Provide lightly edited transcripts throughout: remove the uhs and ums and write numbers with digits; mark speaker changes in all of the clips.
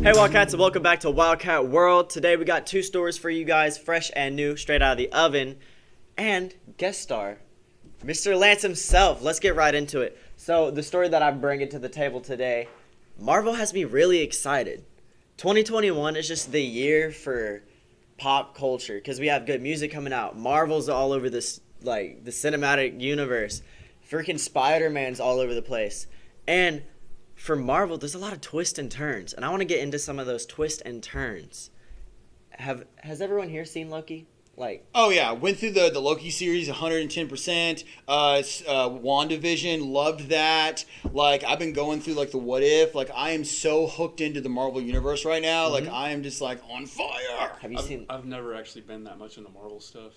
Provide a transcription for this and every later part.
Speaker 1: Hey Wildcats, and welcome back to Wildcat World. Today we got two stories for you guys, fresh and new, straight out of the oven. And guest star, Mr. Lance himself. Let's get right into it. So the story that I'm bringing to the table today, Marvel has me really excited. 2021 is just the year for pop culture because we have good music coming out. Marvel's all over this, like the cinematic universe. Freaking Spider-Man's all over the place. And for Marvel, there's a lot of twists and turns, and I want to get into some of those twists and turns. Has everyone here seen Loki?
Speaker 2: Oh yeah, went through the Loki series 110%. WandaVision, loved that. I've been going through the What If. I am so hooked into the Marvel universe right now.
Speaker 1: Mm-hmm.
Speaker 2: I am just on fire.
Speaker 1: Have you seen?
Speaker 3: I've never actually been that much into Marvel stuff.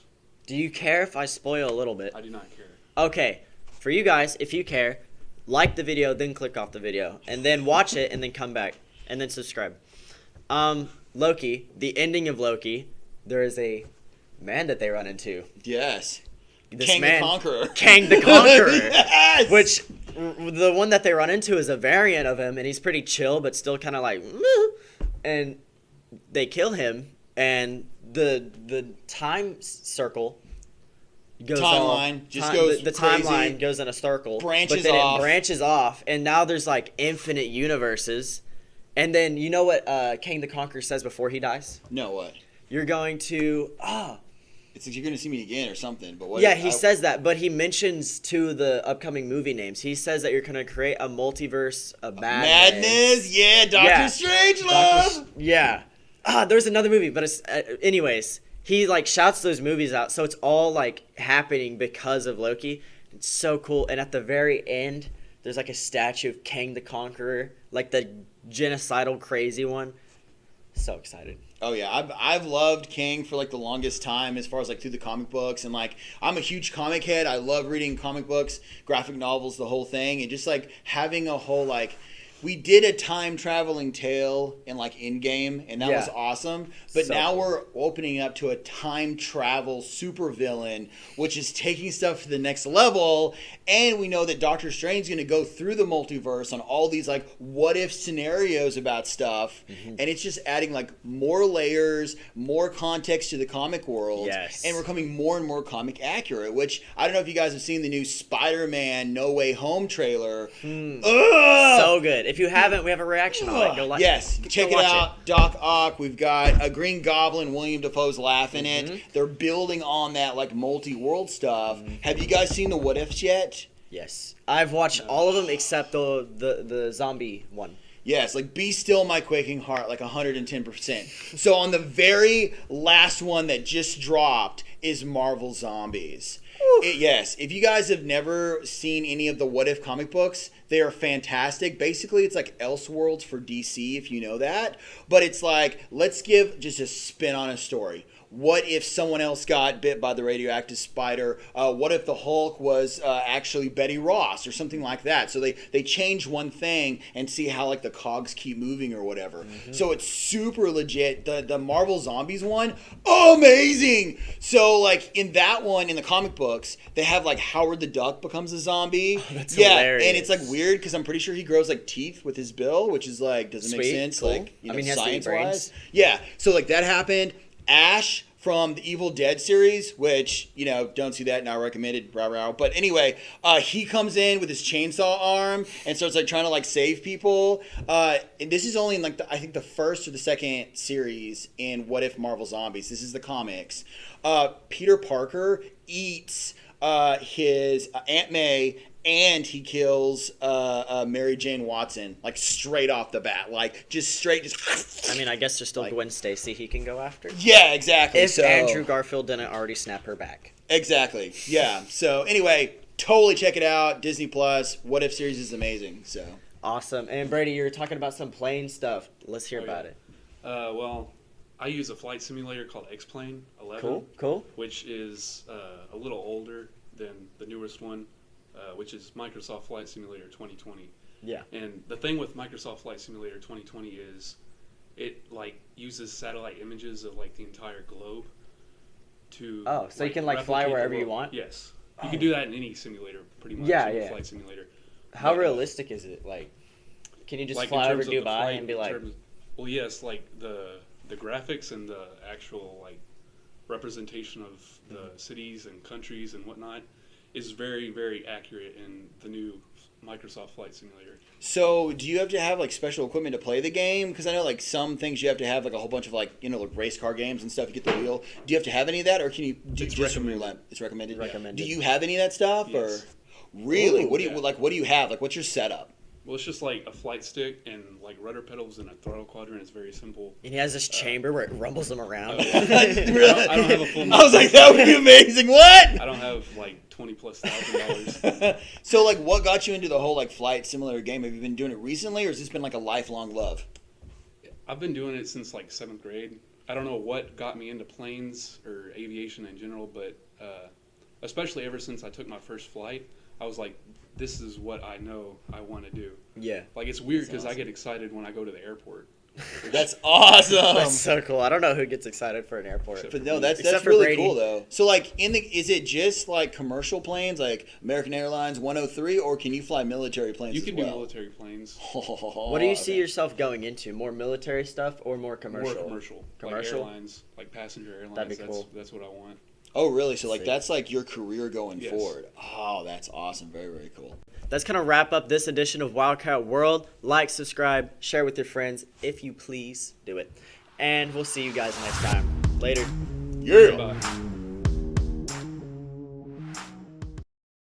Speaker 1: Do you care if I spoil a little bit?
Speaker 3: I do not care.
Speaker 1: Okay, for you guys, if you care, like the video, then click off the video, and then watch it, and then come back, and then subscribe. Loki, the ending of Loki, there is a man that they run into.
Speaker 2: Yes.
Speaker 1: This
Speaker 2: Kang
Speaker 1: man,
Speaker 2: the Conqueror.
Speaker 1: Kang the Conqueror.
Speaker 2: Yes!
Speaker 1: Which, the one that they run into is a variant of him, and he's pretty chill, but still kind of and they kill him, and the time circle goes
Speaker 2: timeline
Speaker 1: the timeline goes in a circle,
Speaker 2: branches
Speaker 1: but then
Speaker 2: off.
Speaker 1: it branches off, and now there's infinite universes. And then you know what Kang the Conqueror says before he dies?
Speaker 2: No, what?
Speaker 1: You're going to
Speaker 2: It's you're going to see me again or something. But what?
Speaker 1: Yeah, he says that, but he mentions two of the upcoming movie names. He says that you're going to create a multiverse of madness.
Speaker 2: Yeah, Doctor Strange love.
Speaker 1: Yeah. There's another movie, but it's anyways. He shouts those movies out, so it's all happening because of Loki. It's so cool. And at the very end, there's a statue of Kang the Conqueror, the genocidal crazy one. So excited.
Speaker 2: Oh yeah, I've loved Kang for the longest time as far as through the comic books, and I'm a huge comic head. I love reading comic books, graphic novels, the whole thing, and just having a whole we did a time traveling tale in Endgame, and that was awesome. But
Speaker 1: So
Speaker 2: now
Speaker 1: cool.
Speaker 2: we're opening up to a time travel supervillain, which is taking stuff to the next level. And we know that Doctor Strange is going to go through the multiverse on all these what if scenarios about stuff, and it's just adding more layers, more context to the comic world.
Speaker 1: Yes.
Speaker 2: And we're becoming more and more comic accurate. Which I don't know if you guys have seen the new Spider-Man No Way Home trailer.
Speaker 1: So good. If you haven't, we have a reaction on it. Go
Speaker 2: Yes, check it
Speaker 1: watch
Speaker 2: out. Doc Ock. We've got a Green Goblin. William Dafoe's laughing it. They're building on that multi-world stuff. Have you guys seen the What Ifs yet?
Speaker 1: Yes. I've watched all of them except the zombie one.
Speaker 2: Yes, Be Still My Quaking Heart, 110%. So on the very last one that just dropped is Marvel Zombies. Yes, if you guys have never seen any of the What If comic books, they are fantastic. Basically, it's Elseworlds for DC, if you know that. But it's let's give just a spin on a story. What if someone else got bit by the radioactive spider? What if the Hulk was actually Betty Ross or something like that? So they change one thing and see how the cogs keep moving or whatever. So it's super legit. The Marvel Zombies one, amazing. So in that one in the comic books, they have Howard the Duck becomes a zombie.
Speaker 1: Oh, that's
Speaker 2: hilarious. And
Speaker 1: hilarious.
Speaker 2: it's weird because I'm pretty sure he grows teeth with his bill, which is doesn't make
Speaker 1: Sweet,
Speaker 2: sense.
Speaker 1: cool. He has to eat
Speaker 2: science
Speaker 1: brains.
Speaker 2: wise. Yeah. So that happened. Ash from the Evil Dead series, which, don't see that, now recommended, rah rah. But anyway, he comes in with his chainsaw arm and starts trying to save people. And this is only in I think the first or the second series in What If Marvel Zombies. This is the comics. Peter Parker eats his Aunt May, and he kills Mary Jane Watson straight off the bat, just
Speaker 1: I guess there's still Gwen Stacy he can go after.
Speaker 2: Yeah, exactly.
Speaker 1: If Andrew Garfield didn't already snap her back.
Speaker 2: Exactly. Yeah. So anyway, totally check it out. Disney Plus. What If series is amazing. So
Speaker 1: Awesome. And Brady, you're talking about some plane stuff. Let's hear about it.
Speaker 3: Well, I use a flight simulator called X-Plane 11.
Speaker 1: Cool.
Speaker 3: Which is a little older than the newest one, which is Microsoft Flight Simulator 2020.
Speaker 1: Yeah.
Speaker 3: And the thing with Microsoft Flight Simulator 2020 is it uses satellite images of the entire globe to
Speaker 1: so you can fly
Speaker 3: replicate the
Speaker 1: wherever you
Speaker 3: world.
Speaker 1: want?
Speaker 3: Yes. You can do that in any simulator pretty much.
Speaker 1: Yeah.
Speaker 3: Flight simulator.
Speaker 1: How realistic is it? Can you just fly over
Speaker 3: in terms of the
Speaker 1: Dubai
Speaker 3: flight,
Speaker 1: and be
Speaker 3: Well, yes, like the graphics and the actual like representation of the cities and countries and whatnot is very, very accurate in the new Microsoft Flight Simulator.
Speaker 2: So, do you have to have like special equipment to play the game? Because I know like some things you have to have like a whole bunch of like like race car games and stuff. You get the wheel. Do you have to have any of that, or can you do
Speaker 3: It's
Speaker 2: just
Speaker 3: recommended.
Speaker 2: from your lab? It's recommended.
Speaker 1: Recommended.
Speaker 2: Do you have any of that stuff,
Speaker 3: Yes.
Speaker 2: or really?
Speaker 1: Ooh,
Speaker 2: What do you
Speaker 3: yeah.
Speaker 2: like? What do you have? Like, what's your setup?
Speaker 3: Well, it's just like a flight stick and like rudder pedals and a throttle quadrant. It's very simple.
Speaker 1: And he has this chamber where it rumbles him around.
Speaker 3: Oh, yeah. I don't have a full.
Speaker 2: I was like, that would be amazing. What?
Speaker 3: I don't have like $20,000+.
Speaker 2: So, like, what got you into the whole like flight simulator game? Have you been doing it recently, or has this been like a lifelong love?
Speaker 3: I've been doing it since like 7th grade. I don't know what got me into planes or aviation in general, but especially ever since I took my first flight, I was like, this is what I know I want to do.
Speaker 1: Yeah.
Speaker 3: Like, it's weird because
Speaker 2: That's
Speaker 3: I get excited when I go to the airport.
Speaker 2: That's awesome.
Speaker 1: That's so cool. I don't know who gets excited for an airport.
Speaker 2: But no, that's
Speaker 1: Except for
Speaker 2: really
Speaker 1: Brady.
Speaker 2: cool though. So like is it just like commercial planes like American Airlines 103, or can you fly military planes
Speaker 3: You
Speaker 2: as
Speaker 3: can
Speaker 2: well?
Speaker 3: do military planes.
Speaker 1: What do you see yourself going into? More military stuff or more commercial?
Speaker 3: More commercial.
Speaker 1: Commercial?
Speaker 3: Like airlines, like passenger airlines.
Speaker 1: That'd be cool.
Speaker 3: That's what I want.
Speaker 2: Oh really? So like
Speaker 1: Sick.
Speaker 2: that's like your career going
Speaker 3: Yes.
Speaker 2: forward. Oh, that's awesome. Very, very cool.
Speaker 1: That's going to wrap up this edition of Wildcat World. Like, subscribe, share with your friends. If you please, do it. And we'll see you guys next time. Later.
Speaker 2: Yeah.
Speaker 3: Bye.